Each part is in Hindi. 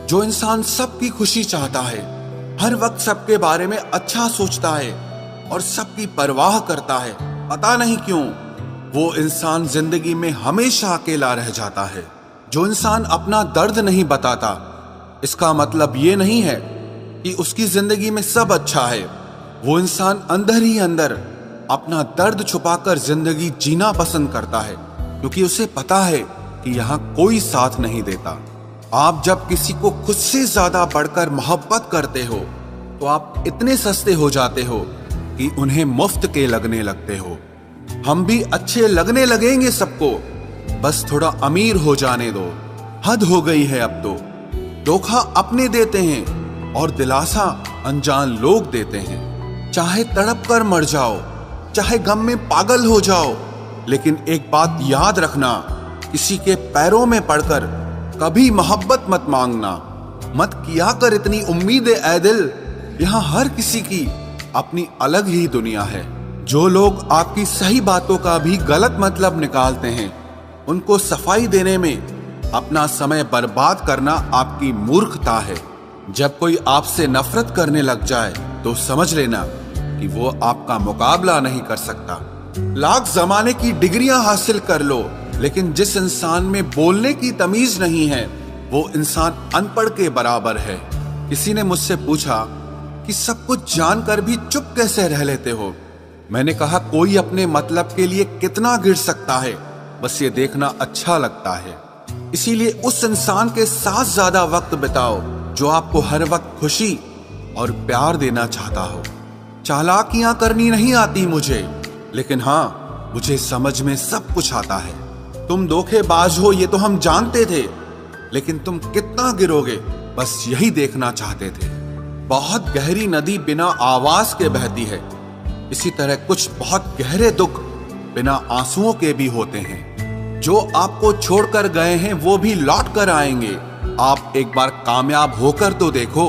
जो इंसान सबकी खुशी चाहता है, हर वक्त सबके बारे में अच्छा सोचता है और सबकी परवाह करता है, पता नहीं क्यों वो इंसान जिंदगी में हमेशा अकेला रह जाता है। जो इंसान अपना दर्द नहीं बताता, इसका मतलब ये नहीं है कि उसकी जिंदगी में सब अच्छा है। वो इंसान अंदर ही अंदर अपना दर्द छुपाकर जिंदगी जीना पसंद करता है, क्योंकि उसे पता है कि यहाँ कोई साथ नहीं देता। आप जब किसी को खुद से ज्यादा बढ़कर मोहब्बत करते हो तो आप इतने सस्ते हो जाते हो कि उन्हें मुफ्त के लगने लगते हो। हम भी अच्छे लगने लगेंगे सबको, बस थोड़ा अमीर हो जाने दो। हद हो गई है अब तो। धोखा अपने देते हैं और दिलासा अनजान लोग देते हैं। चाहे तड़प कर मर जाओ, चाहे गम में पागल हो जाओ, लेकिन एक बात याद रखना, किसी के पैरों में पड़कर कभी मोहब्बत मत मांगना। मत किया कर इतनी उम्मीदें ऐ दिल, यहाँ हर किसी की अपनी अलग ही दुनिया है। जो लोग आपकी सही बातों का भी गलत मतलब निकालते हैं, उनको सफाई देने में अपना समय बर्बाद करना आपकी मूर्खता है। जब कोई आपसे नफरत करने लग जाए तो समझ लेना कि वो आपका मुकाबला नहीं कर सकता। लाख जमाने की डिग्रियां हासिल कर लो, लेकिन जिस इंसान में बोलने की तमीज नहीं है, वो इंसान अनपढ़ के बराबर है। किसी ने मुझसे पूछा कि सब कुछ जानकर भी चुप कैसे रह लेते हो। मैंने कहा, कोई अपने मतलब के लिए कितना गिर सकता है, बस ये देखना अच्छा लगता है। इसीलिए उस इंसान के साथ ज्यादा वक्त बिताओ जो आपको हर वक्त खुशी और प्यार देना चाहता हो। चालाकियां करनी नहीं आती मुझे, लेकिन हाँ, मुझे समझ में सब कुछ आता है। तुम धोखेबाज हो ये तो हम जानते थे, लेकिन तुम कितना गिरोगे बस यही देखना चाहते थे। बहुत गहरी नदी बिना आवाज के बहती है, इसी तरह कुछ बहुत गहरे दुख बिना आंसुओं के भी होते हैं। जो आपको छोड़कर गए हैं वो भी लौट कर आएंगे। आप एक बार कामयाब होकर तो देखो।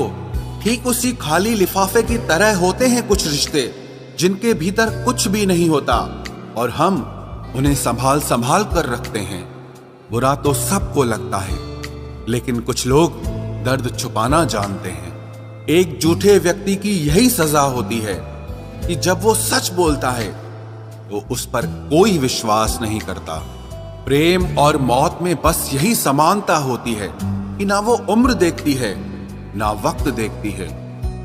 ठीक उसी खाली लिफाफे की तरह होते हैं कुछ रिश्ते, जिनके भीतर कुछ भी नहीं होता और हम उन्हें संभाल संभाल कर रखते हैं। बुरा तो सबको लगता है, लेकिन कुछ लोग दर्द छुपाना जानते हैं। एक झूठे व्यक्ति की यही सजा होती है कि जब वो सच बोलता है तो उस पर कोई विश्वास नहीं करता। प्रेम और मौत में बस यही समानता होती है कि ना वो उम्र देखती है, ना वक्त देखती है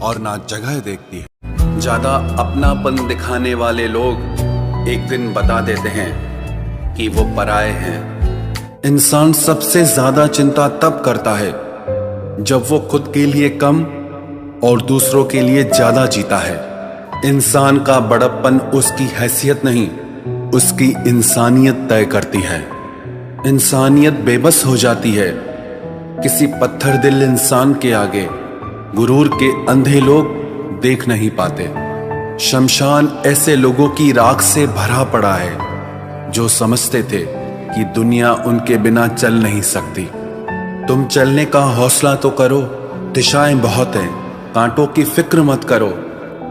और ना जगह देखती है। ज्यादा अपनापन दिखाने वाले लोग एक दिन बता देते हैं कि वो पराये हैं। इंसान सबसे ज्यादा चिंता तब करता है जब वो खुद के लिए कम और दूसरों के लिए ज्यादा जीता है। इंसान का बड़प्पन उसकी हैसियत नहीं, उसकी इंसानियत तय करती है। इंसानियत बेबस हो जाती है किसी पत्थर दिल इंसान के आगे। गुरूर के अंधे लोग देख नहीं पाते। शमशान ऐसे लोगों की राख से भरा पड़ा है जो समझते थे कि दुनिया उनके बिना चल नहीं सकती। तुम चलने का हौसला तो करो, दिशाएं बहुत हैं। कांटों की फिक्र मत करो,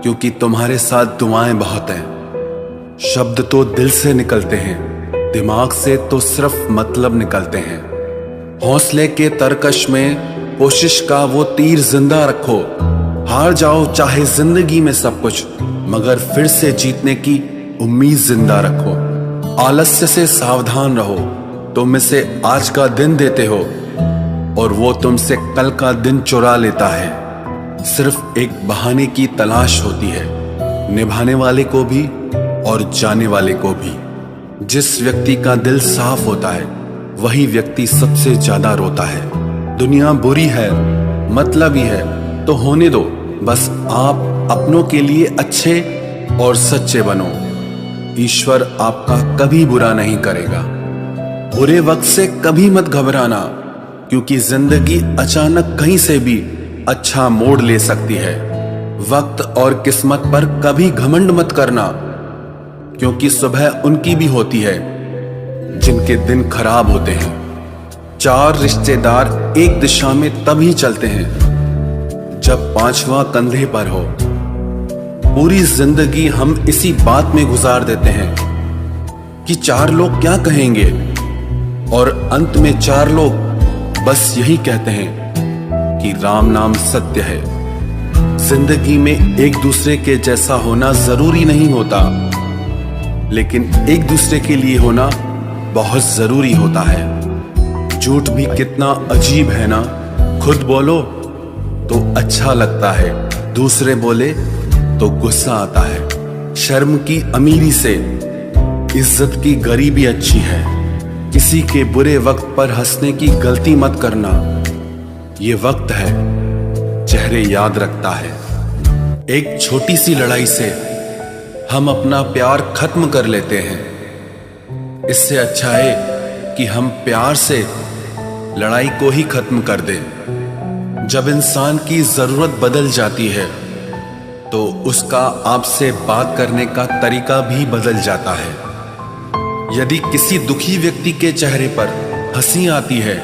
क्योंकि तुम्हारे साथ दुआएं बहुत हैं। शब्द तो दिल से निकलते हैं, दिमाग से तो सिर्फ मतलब निकलते हैं। हौसले के तरकश में कोशिश का वो तीर जिंदा रखो। हार जाओ चाहे जिंदगी में सब कुछ, मगर फिर से जीतने की उम्मीद जिंदा रखो। आलस्य से सावधान रहो। तुम इसे आज का दिन देते हो और वो तुमसे कल का दिन चुरा लेता है। सिर्फ एक बहाने की तलाश होती है, निभाने वाले को भी और जाने वाले को भी। जिस व्यक्ति का दिल साफ होता है वही व्यक्ति सबसे ज्यादा रोता है। दुनिया बुरी है, मतलबी है तो होने दो। बस आप अपनों के लिए अच्छे और सच्चे बनो। ईश्वर आपका कभी बुरा नहीं करेगा। बुरे वक्त से कभी मत घबराना, क्योंकि जिंदगी अचानक कहीं से भी अच्छा मोड़ ले सकती है। वक्त और किस्मत पर कभी घमंड मत करना, क्योंकि सुबह उनकी भी होती है जिनके दिन खराब होते हैं। चार रिश्तेदार एक दिशा में तभी चलते हैं जब पांचवा कंधे पर हो। पूरी जिंदगी हम इसी बात में गुजार देते हैं कि चार लोग क्या कहेंगे, और अंत में चार लोग बस यही कहते हैं कि राम नाम सत्य है। जिंदगी में एक दूसरे के जैसा होना जरूरी नहीं होता, लेकिन एक दूसरे के लिए होना बहुत जरूरी होता है। झूठ भी कितना अजीब है ना, खुद बोलो तो अच्छा लगता है, दूसरे बोले तो गुस्सा आता है। शर्म की अमीरी से इज्जत की गरीबी अच्छी है। किसी के बुरे वक्त पर हंसने की गलती मत करना, ये वक्त है चेहरे याद रखता है। एक छोटी सी लड़ाई से हम अपना प्यार खत्म कर लेते हैं। इससे अच्छा है कि हम प्यार से लड़ाई को ही खत्म कर दें। जब इंसान की जरूरत बदल जाती है तो उसका आपसे बात करने का तरीका भी बदल जाता है। यदि किसी दुखी व्यक्ति के चेहरे पर हंसी आती है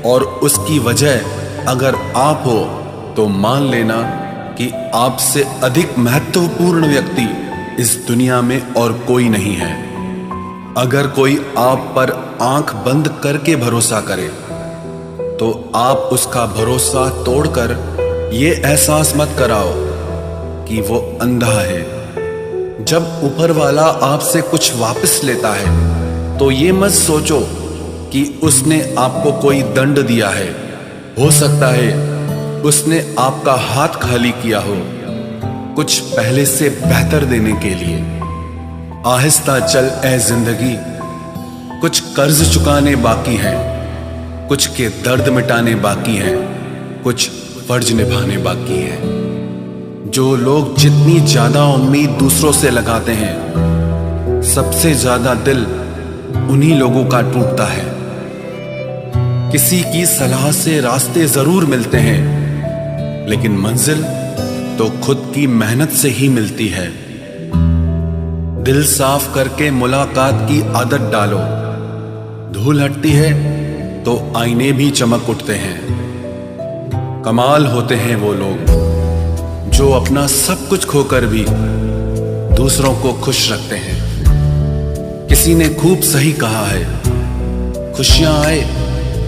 और उसकी वजह अगर आप हो, तो मान लेना कि आपसे अधिक महत्वपूर्ण व्यक्ति इस दुनिया में और कोई नहीं है। अगर कोई आप पर आंख बंद करके भरोसा करे, तो आप उसका भरोसा तोड़कर ये एहसास मत कराओ कि वो अंधा है। जब ऊपर वाला आपसे कुछ वापस लेता है, तो ये मत सोचो कि उसने आपको कोई दंड दिया है। हो सकता है उसने आपका हाथ खाली किया हो, कुछ पहले से बेहतर देने के लिए। आहिस्ता चल ए जिंदगी, कुछ कर्ज चुकाने बाकी हैं, कुछ के दर्द मिटाने बाकी हैं, कुछ फर्ज निभाने बाकी हैं। जो लोग जितनी ज्यादा उम्मीद दूसरों से लगाते हैं, सबसे ज्यादा दिल उन्हीं लोगों का टूटता है। किसी की सलाह से रास्ते जरूर मिलते हैं, लेकिन मंजिल तो खुद की मेहनत से ही मिलती है। दिल साफ करके मुलाकात की आदत डालो। धूल हटती है तो आईने भी चमक उठते हैं। कमाल होते हैं वो लोग जो अपना सब कुछ खोकर भी दूसरों को खुश रखते हैं। किसी ने खूब सही कहा है, खुशियां आए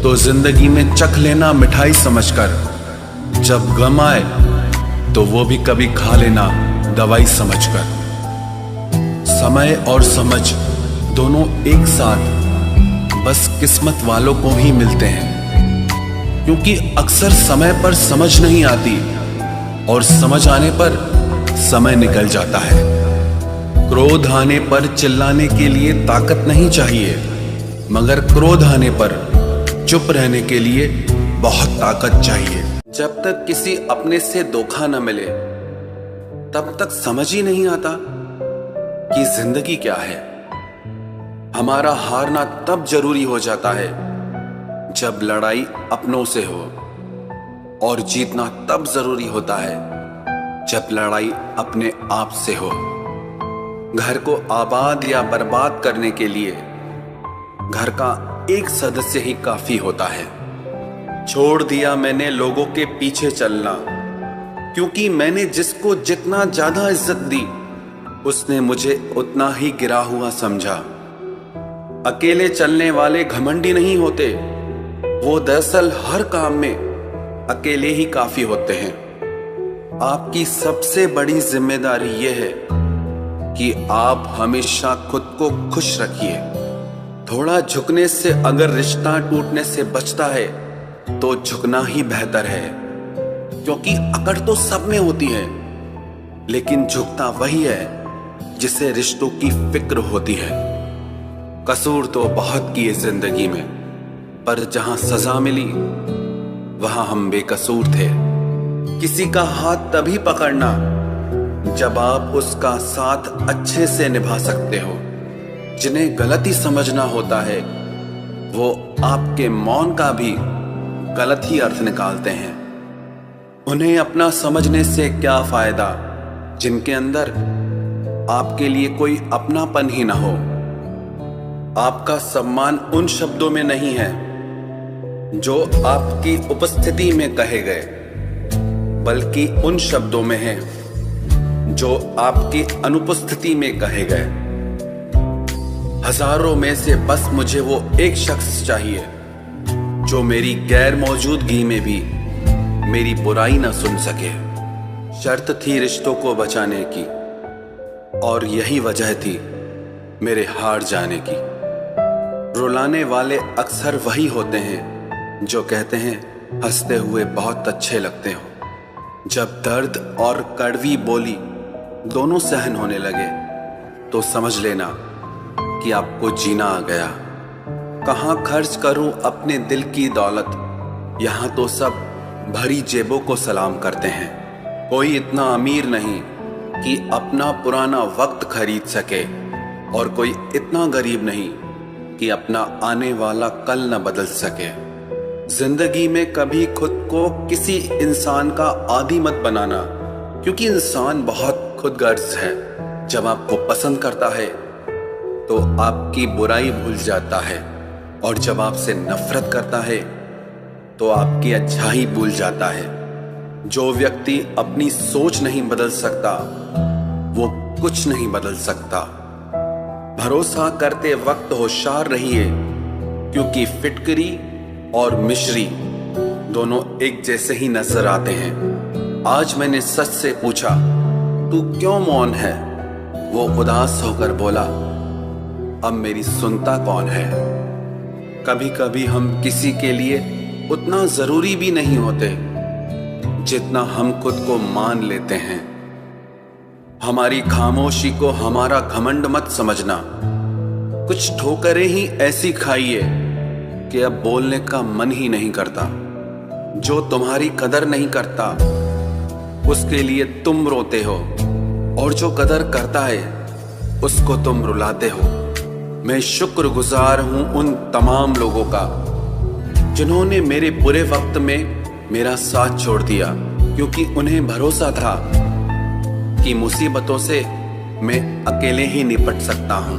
तो जिंदगी में चख लेना मिठाई समझकर, जब गम आए तो वो भी कभी खा लेना दवाई समझकर। समय और समझ दोनों एक साथ बस किस्मत वालों को ही मिलते हैं, क्योंकि अक्सर समय पर समझ नहीं आती और समझ आने पर समय निकल जाता है। क्रोध आने पर चिल्लाने के लिए ताकत नहीं चाहिए, मगर क्रोध आने पर चुप रहने के लिए बहुत ताकत चाहिए। जब तक किसी अपने से धोखा न मिले, तब तक समझ ही नहीं आता कि जिंदगी क्या है। हमारा हारना तब जरूरी हो जाता है जब लड़ाई अपनों से हो, और जीतना तब जरूरी होता है जब लड़ाई अपने आप से हो। घर को आबाद या बर्बाद करने के लिए घर का एक सदस्य ही काफी होता है। छोड़ दिया मैंने लोगों के पीछे चलना, क्योंकि मैंने जिसको जितना ज्यादा इज्जत दी, उसने मुझे उतना ही गिरा हुआ समझा। अकेले चलने वाले घमंडी नहीं होते, वो दरअसल हर काम में अकेले ही काफी होते हैं। आपकी सबसे बड़ी जिम्मेदारी यह है कि आप हमेशा खुद को खुश रखिए। थोड़ा झुकने से अगर रिश्ता टूटने से बचता है तो झुकना ही बेहतर है, क्योंकि अकड़ तो सब में होती है, लेकिन झुकता वही है जिसे रिश्तों की फिक्र होती है। कसूर तो बहुत किए जिंदगी में, पर जहां सजा मिली वहां हम बेकसूर थे। किसी का हाथ तभी पकड़ना जब आप उसका साथ अच्छे से निभा सकते हो। जिन्हें गलती समझना होता है, वो आपके मौन का भी गलत ही अर्थ निकालते हैं। उन्हें अपना समझने से क्या फायदा जिनके अंदर आपके लिए कोई अपनापन ही ना हो। आपका सम्मान उन शब्दों में नहीं है जो आपकी उपस्थिति में कहे गए, बल्कि उन शब्दों में है जो आपकी अनुपस्थिति में कहे गए। हजारों में से बस मुझे वो एक शख्स चाहिए जो मेरी गैर मौजूदगी में भी मेरी बुराई न सुन सके। शर्त थी रिश्तों को बचाने की, और यही वजह थी मेरे हार जाने की। रुलाने वाले अक्सर वही होते हैं जो कहते हैं हंसते हुए बहुत अच्छे लगते हो। जब दर्द और कड़वी बोली दोनों सहन होने लगे तो समझ लेना कि आपको जीना आ गया। कहाँ खर्च करूं अपने दिल की दौलत, यहाँ तो सब भरी जेबों को सलाम करते हैं। कोई इतना अमीर नहीं कि अपना पुराना वक्त खरीद सके, और कोई इतना गरीब नहीं कि अपना आने वाला कल न बदल सके। जिंदगी में कभी खुद को किसी इंसान का आदी मत बनाना, क्योंकि इंसान बहुत खुदगर्ज है। जब आपको पसंद करता है तो आपकी बुराई भूल जाता है, और जब आपसे नफरत करता है तो आपकी अच्छाई भूल जाता है। जो व्यक्ति अपनी सोच नहीं बदल सकता वो कुछ नहीं बदल सकता। भरोसा करते वक्त होशियार रहिए, क्योंकि फिटकरी और मिश्री दोनों एक जैसे ही नजर आते हैं। आज मैंने सच से पूछा, तू क्यों मौन है? वो उदास होकर बोला, अब मेरी सुनता कौन है? कभी कभी हम किसी के लिए उतना जरूरी भी नहीं होते जितना हम खुद को मान लेते हैं। हमारी खामोशी को हमारा घमंड मत समझना। कुछ ठोकरें ही ऐसी खाइए कि अब बोलने का मन ही नहीं करता। जो तुम्हारी कदर नहीं करता उसके लिए तुम रोते हो, और जो कदर करता है उसको तुम रुलाते हो। मैं शुक्रगुजार हूं उन तमाम लोगों का जिन्होंने मेरे बुरे वक्त में मेरा साथ छोड़ दिया, क्योंकि उन्हें भरोसा था कि मुसीबतों से मैं अकेले ही निपट सकता हूं।